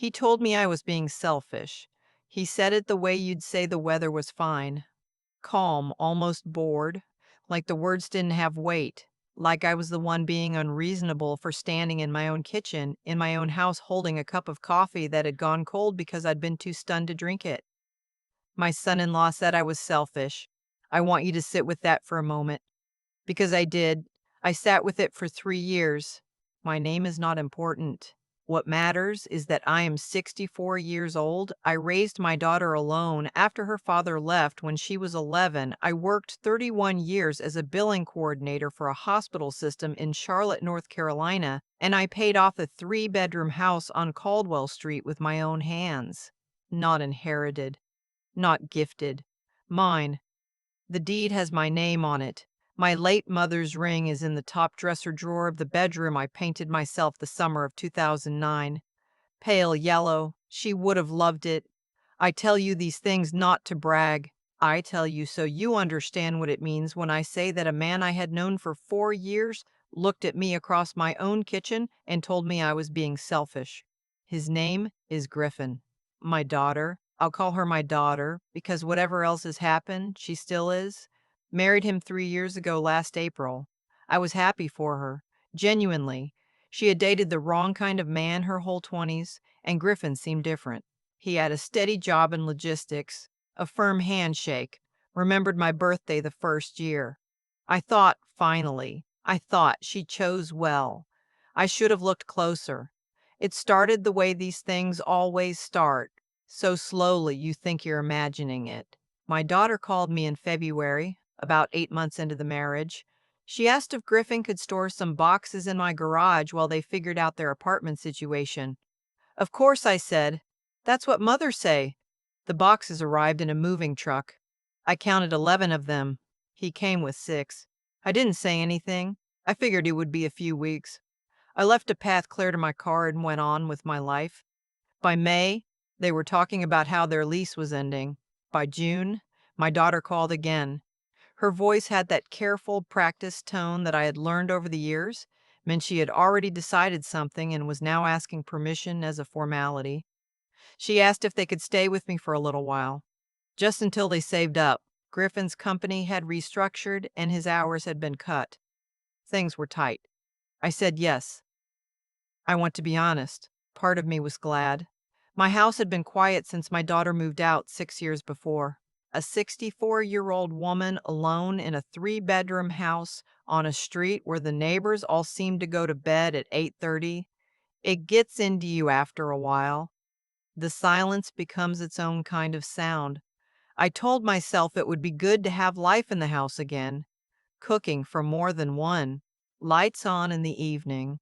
He told me I was being selfish. He said it the way you'd say the weather was fine. Calm, almost bored, like the words didn't have weight, like I was the one being unreasonable for standing in my own kitchen, in my own house, holding a cup of coffee that had gone cold because I'd been too stunned to drink it. My son in law said I was selfish. I want you to sit with that for a moment. Because I did. I sat with it for 3 years. My name is not important. What matters is that I am 64 years old. I raised my daughter alone after her father left when she was 11. I worked 31 years as a billing coordinator for a hospital system in Charlotte, North Carolina, and I paid off a 3-bedroom house on Caldwell Street with my own hands. Not inherited, not gifted. Mine. The deed has my name on it. My late mother's ring is in the top dresser drawer of the bedroom I painted myself the summer of 2009. Pale yellow. She would have loved it. I tell you these things not to brag. I tell you so you understand what it means when I say that a man I had known for 4 years looked at me across my own kitchen and told me I was being selfish. His name is Griffin. My daughter, I'll call her my daughter because whatever else has happened, she still is, married him 3 years ago last April. I was happy for her, genuinely. She had dated the wrong kind of man her whole 20s, and Griffin seemed different. He had a steady job in logistics, a firm handshake, remembered my birthday the first year. I thought she chose well. I should have looked closer. It started the way these things always start, so slowly you think you're imagining it. My daughter called me in February, about 8 months into the marriage. She asked if Griffin could store some boxes in my garage while they figured out their apartment situation. Of course, I said. That's what mothers say. The boxes arrived in a moving truck. I counted 11 of them. He came with 6. I didn't say anything. I figured it would be a few weeks. I left a path clear to my car and went on with my life. By May, they were talking about how their lease was ending. By June, my daughter called again. Her voice had that careful, practiced tone that I had learned over the years, meant she had already decided something and was now asking permission as a formality. She asked if they could stay with me for a little while, just until they saved up. Griffin's company had restructured and his hours had been cut. Things were tight. I said yes. I want to be honest. Part of me was glad. My house had been quiet since my daughter moved out 6 years before. A 64-year-old woman alone in a 3-bedroom house on a street where the neighbors all seemed to go to bed at 8:30. It gets into you after a while. The silence becomes its own kind of sound. I told myself it would be good to have life in the house again, cooking for more than one, lights on in the evening.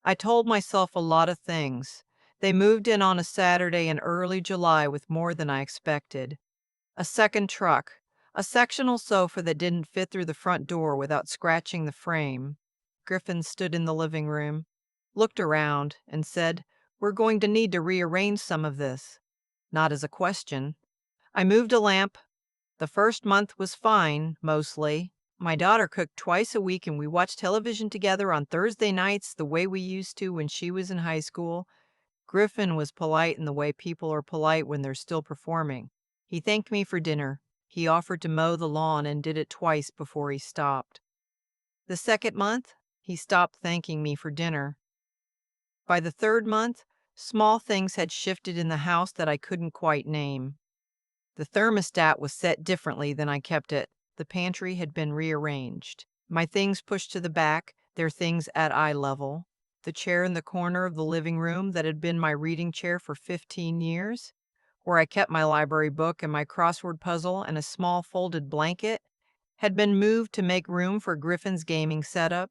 I told myself a lot of things. They moved in on a Saturday in early July with more than I expected. A second truck, a sectional sofa that didn't fit through the front door without scratching the frame. Griffin stood in the living room, looked around, and said, "We're going to need to rearrange some of this." Not as a question. I moved a lamp. The first month was fine, mostly. My daughter cooked twice a week and we watched television together on Thursday nights the way we used to when she was in high school. Griffin was polite in the way people are polite when they're still performing. He thanked me for dinner. He offered to mow the lawn and did it twice before he stopped. The second month, he stopped thanking me for dinner. By the third month, small things had shifted in the house that I couldn't quite name. The thermostat was set differently than I kept it. The pantry had been rearranged. My things pushed to the back, their things at eye level. The chair in the corner of the living room that had been my reading chair for 15 years, where I kept my library book and my crossword puzzle and a small folded blanket, had been moved to make room for Griffin's gaming setup.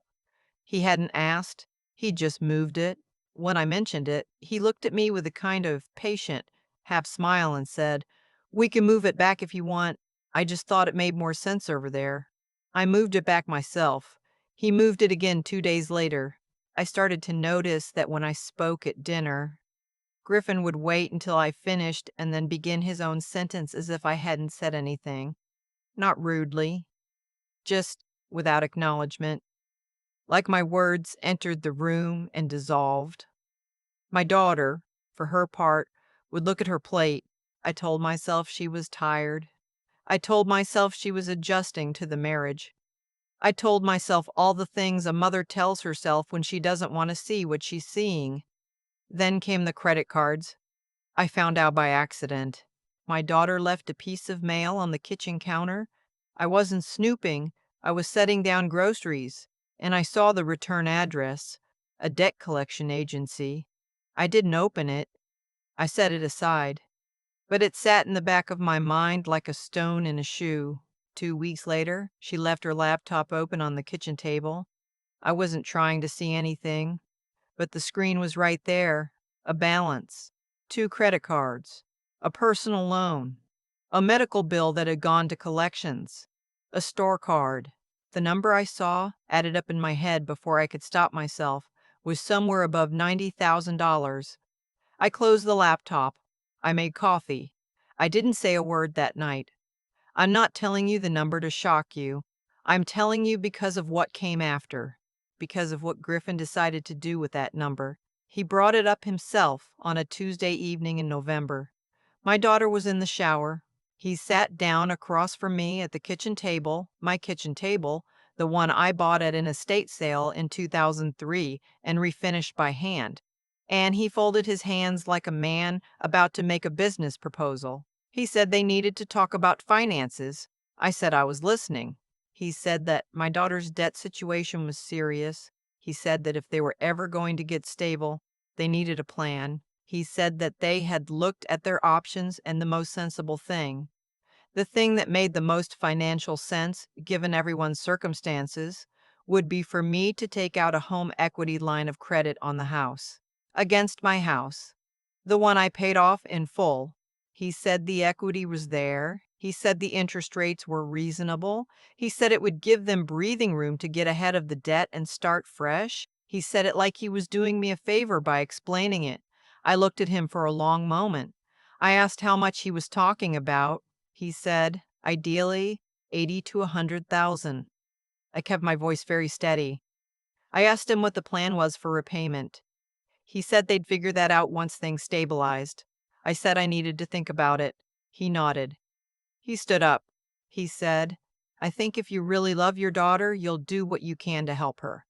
He hadn't asked, he'd just moved it. When I mentioned it, he looked at me with a kind of patient, half smile and said, "We can move it back if you want. I just thought it made more sense over there." I moved it back myself. He moved it again 2 days later. I started to notice that when I spoke at dinner, Griffin would wait until I finished and then begin his own sentence as if I hadn't said anything. Not rudely, just without acknowledgement, like my words entered the room and dissolved. My daughter, for her part, would look at her plate. I told myself she was tired. I told myself she was adjusting to the marriage. I told myself all the things a mother tells herself when she doesn't want to see what she's seeing. Then came the credit cards. I found out by accident. My daughter left a piece of mail on the kitchen counter. I wasn't snooping, I was setting down groceries, and I saw the return address, a debt collection agency. I didn't open it, I set it aside, but it sat in the back of my mind like a stone in a shoe. 2 weeks later, she left her laptop open on the kitchen table. I wasn't trying to see anything, but the screen was right there. A balance, 2 credit cards, a personal loan, a medical bill that had gone to collections, a store card. The number I saw, added up in my head before I could stop myself, was somewhere above $90,000. I closed the laptop. I made coffee. I didn't say a word that night. I'm not telling you the number to shock you. I'm telling you because of what came after, because of what Griffin decided to do with that number. He brought it up himself on a Tuesday evening in November. My daughter was in the shower. He sat down across from me at the kitchen table, my kitchen table, the one I bought at an estate sale in 2003 and refinished by hand. And he folded his hands like a man about to make a business proposal. He said they needed to talk about finances. I said I was listening. He said that my daughter's debt situation was serious. He said that if they were ever going to get stable, they needed a plan. He said that they had looked at their options and the most sensible thing, the thing that made the most financial sense, given everyone's circumstances, would be for me to take out a home equity line of credit on the house, against my house, the one I paid off in full. He said the equity was there. He said the interest rates were reasonable. He said it would give them breathing room to get ahead of the debt and start fresh. He said it like he was doing me a favor by explaining it. I looked at him for a long moment. I asked how much he was talking about. He said, ideally, 80 to 100,000. I kept my voice very steady. I asked him what the plan was for repayment. He said they'd figure that out once things stabilized. I said I needed to think about it. He nodded. He stood up. He said, I think if you really love your daughter, you'll do what you can to help her.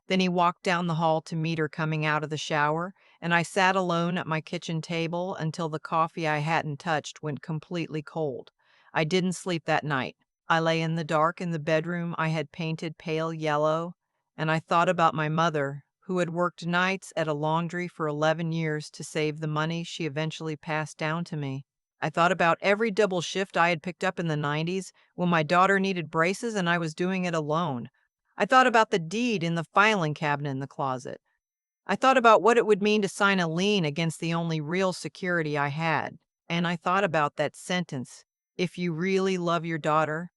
Then he walked down the hall to meet her coming out of the shower, and I sat alone at my kitchen table until the coffee I hadn't touched went completely cold. I didn't sleep that night. I lay in the dark in the bedroom I had painted pale yellow, and I thought about my mother, who had worked nights at a laundry for 11 years to save the money she eventually passed down to me. I thought about every double shift I had picked up in the 90s when my daughter needed braces and I was doing it alone. I thought about the deed in the filing cabinet in the closet. I thought about what it would mean to sign a lien against the only real security I had. And I thought about that sentence, if you really love your daughter.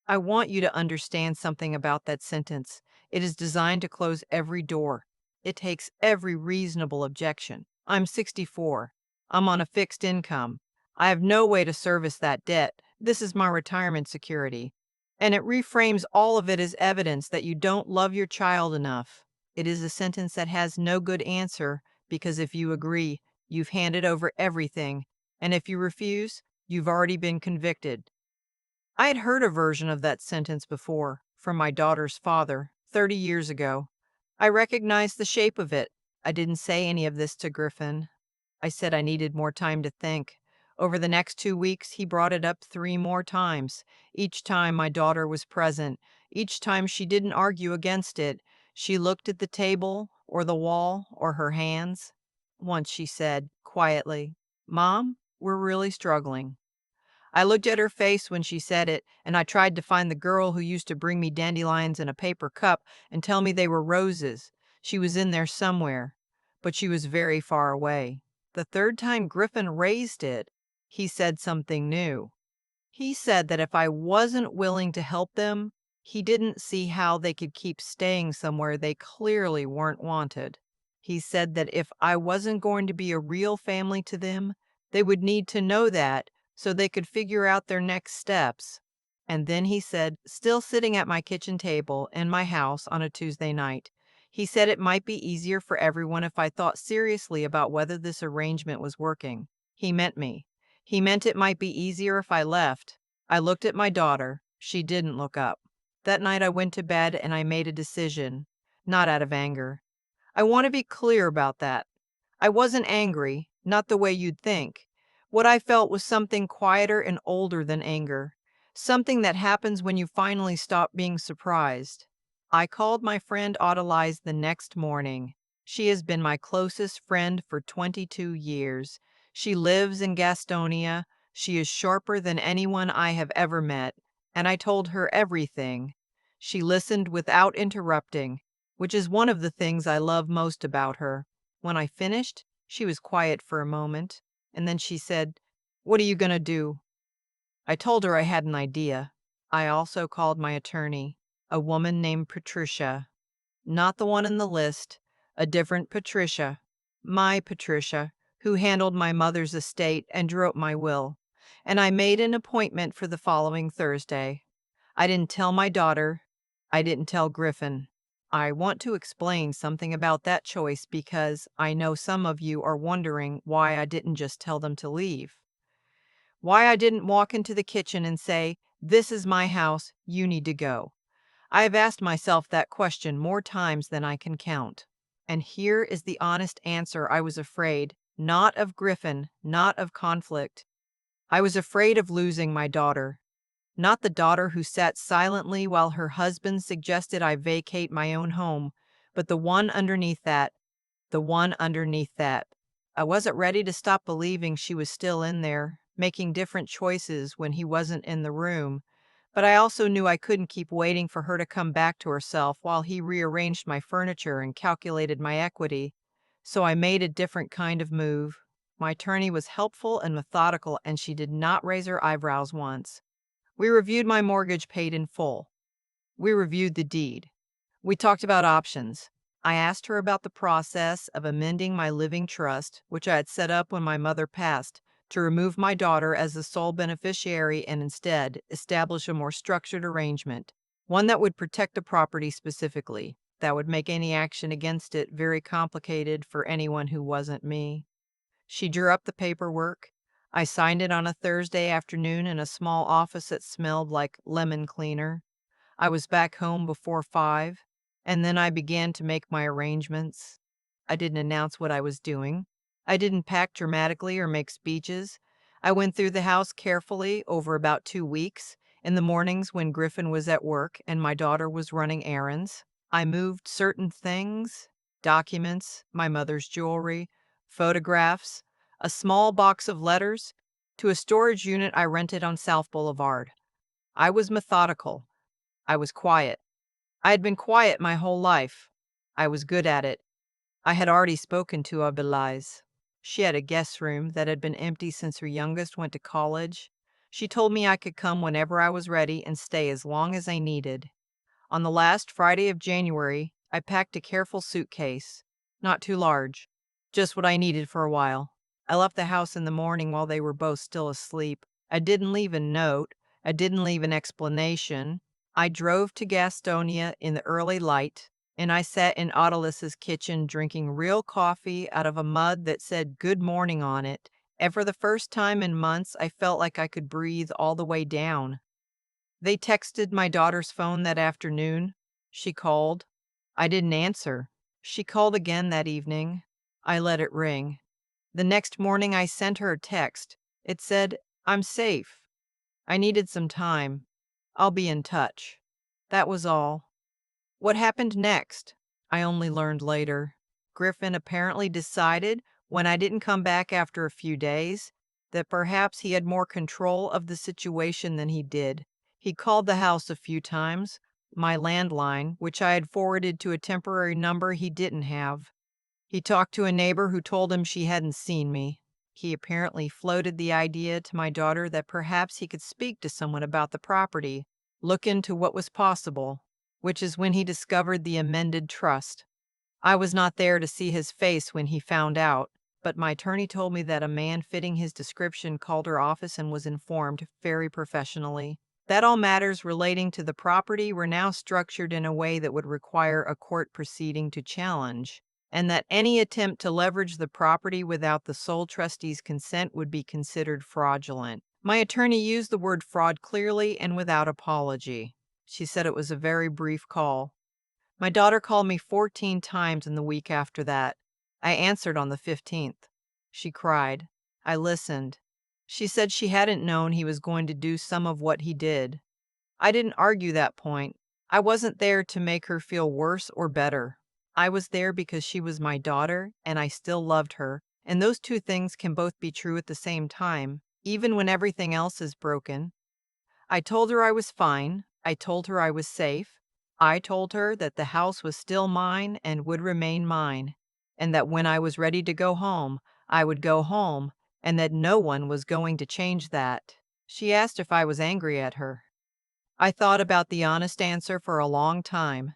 I want you to understand something about that sentence. It is designed to close every door. It takes every reasonable objection. I'm 64. I'm on a fixed income. I have no way to service that debt. This is my retirement security. And it reframes all of it as evidence that you don't love your child enough. It is a sentence that has no good answer because if you agree, you've handed over everything, and if you refuse, you've already been convicted. I had heard a version of that sentence before from my daughter's father 30 years ago. I recognized the shape of it. I didn't say any of this to Griffin. I said I needed more time to think. Over the next 2 weeks, he brought it up 3 more times. Each time my daughter was present. Each time she didn't argue against it. She looked at the table or the wall or her hands. Once she said, quietly, Mom, we're really struggling. I looked at her face when she said it, and I tried to find the girl who used to bring me dandelions in a paper cup and tell me they were roses. She was in there somewhere, but she was very far away. The third time Griffin raised it, he said something new. He said that if I wasn't willing to help them, he didn't see how they could keep staying somewhere they clearly weren't wanted. He said that if I wasn't going to be a real family to them, they would need to know that so they could figure out their next steps. And then he said, still sitting at my kitchen table in my house on a Tuesday night, He said it might be easier for everyone if I thought seriously about whether this arrangement was working. He meant me. He meant it might be easier if I left. I looked at my daughter. She didn't look up. That night I went to bed and I made a decision, not out of anger. I want to be clear about that. I wasn't angry, not the way you'd think. What I felt was something quieter and older than anger, something that happens when you finally stop being surprised. I called my friend Audelise the next morning. She has been my closest friend for 22 years. She lives in Gastonia. She is sharper than anyone I have ever met, and I told her everything. She listened without interrupting, which is one of the things I love most about her. When I finished, she was quiet for a moment, and then she said, "What are you going to do?" I told her I had an idea. I also called my attorney, a woman named Patricia. Not the one in the list, a different Patricia. My Patricia, who handled my mother's estate and drew up my will. And I made an appointment for the following Thursday. I didn't tell my daughter. I didn't tell Griffin. I want to explain something about that choice because I know some of you are wondering why I didn't just tell them to leave. Why I didn't walk into the kitchen and say, "This is my house, you need to go." I have asked myself that question more times than I can count. And here is the honest answer. I was afraid, not of Griffin, not of conflict. I was afraid of losing my daughter. Not the daughter who sat silently while her husband suggested I vacate my own home, but the one underneath that, the one underneath that. I wasn't ready to stop believing she was still in there, making different choices when he wasn't in the room. But I also knew I couldn't keep waiting for her to come back to herself while he rearranged my furniture and calculated my equity. So I made a different kind of move. My attorney was helpful and methodical, and she did not raise her eyebrows once. We reviewed my mortgage paid in full. We reviewed the deed. We talked about options. I asked her about the process of amending my living trust, which I had set up when my mother passed, to remove my daughter as the sole beneficiary and instead establish a more structured arrangement, one that would protect the property specifically, that would make any action against it very complicated for anyone who wasn't me. She drew up the paperwork. I signed it on a Thursday afternoon in a small office that smelled like lemon cleaner. I was back home before 5, and then I began to make my arrangements. I didn't announce what I was doing. I didn't pack dramatically or make speeches. I went through the house carefully over about 2 weeks. In the mornings when Griffin was at work and my daughter was running errands, I moved certain things, documents, my mother's jewelry, photographs, a small box of letters, to a storage unit I rented on South Boulevard. I was methodical. I was quiet. I had been quiet my whole life. I was good at it. I had already spoken to Abelais. She had a guest room that had been empty since her youngest went to college. She told me I could come whenever I was ready and stay as long as I needed. On the last Friday of January, I packed a careful suitcase. Not too large. Just what I needed for a while. I left the house in the morning while they were both still asleep. I didn't leave a note. I didn't leave an explanation. I drove to Gastonia in the early light, and I sat in Audalice's kitchen drinking real coffee out of a mug that said "Good Morning" on it, and for the first time in months I felt like I could breathe all the way down. They texted my daughter's phone that afternoon. She called. I didn't answer. She called again that evening. I let it ring. The next morning I sent her a text. It said, "I'm safe. I needed some time. I'll be in touch." That was all. What happened next? I only learned later. Griffin apparently decided, when I didn't come back after a few days, that perhaps he had more control of the situation than he did. He called the house a few times, my landline, which I had forwarded to a temporary number he didn't have. He talked to a neighbor who told him she hadn't seen me. He apparently floated the idea to my daughter that perhaps he could speak to someone about the property, look into what was possible, which is when he discovered the amended trust. I was not there to see his face when he found out, but my attorney told me that a man fitting his description called her office and was informed very professionally. That all matters relating to the property were now structured in a way that would require a court proceeding to challenge, and that any attempt to leverage the property without the sole trustee's consent would be considered fraudulent. My attorney used the word fraud clearly and without apology. She said it was a very brief call. My daughter called me 14 times in the week after that. I answered on the 15th. She cried. I listened. She said she hadn't known he was going to do some of what he did. I didn't argue that point. I wasn't there to make her feel worse or better. I was there because she was my daughter and I still loved her, and those two things can both be true at the same time, even when everything else is broken. I told her I was fine. I told her I was safe. I told her that the house was still mine and would remain mine, and that when I was ready to go home, I would go home, and that no one was going to change that. She asked if I was angry at her. I thought about the honest answer for a long time.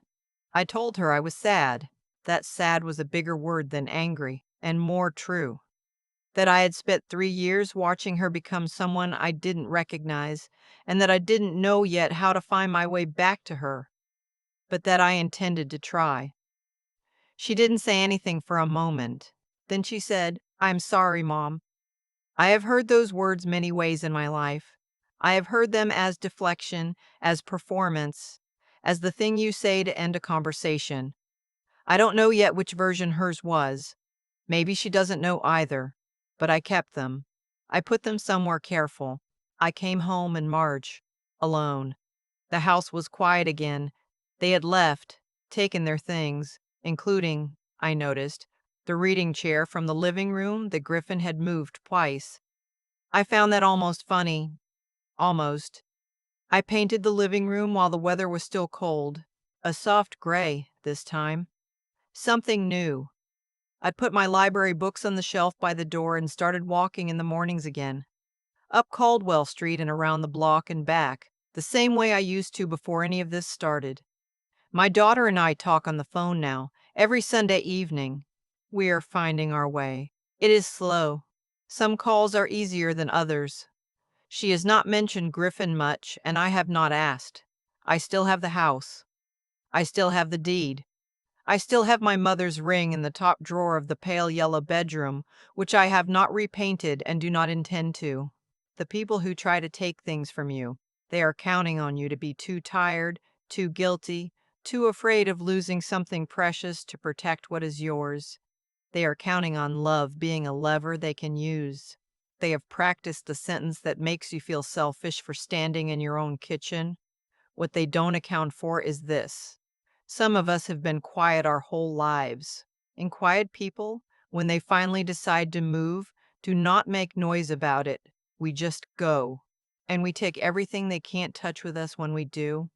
I told her I was sad. That sad was a bigger word than angry, and more true. That I had spent 3 years watching her become someone I didn't recognize, and that I didn't know yet how to find my way back to her, but that I intended to try. She didn't say anything for a moment. Then she said, I'm sorry, Mom. I have heard those words many ways in my life. I have heard them as deflection, as performance, as the thing you say to end a conversation. I don't know yet which version hers was. Maybe she doesn't know either, but I kept them. I put them somewhere careful. I came home in March, alone. The house was quiet again. They had left, taken their things, including, I noticed, the reading chair from the living room that Griffin had moved twice. I found that almost funny. Almost. I painted the living room while the weather was still cold. A soft gray, this time. Something new. I put my library books on the shelf by the door and started walking in the mornings again. Up Caldwell Street and around the block and back, the same way I used to before any of this started. My daughter and I talk on the phone now, every Sunday evening. We are finding our way. It is slow. Some calls are easier than others. She has not mentioned Griffin much, and I have not asked. I still have the house. I still have the deed. I still have my mother's ring in the top drawer of the pale yellow bedroom, which I have not repainted and do not intend to. The people who try to take things from you, they are counting on you to be too tired, too guilty, too afraid of losing something precious to protect what is yours. They are counting on love being a lever they can use. They have practiced the sentence that makes you feel selfish for standing in your own kitchen. What they don't account for is this. Some of us have been quiet our whole lives. And quiet people, when they finally decide to move, do not make noise about it. We just go. And we take everything they can't touch with us when we do.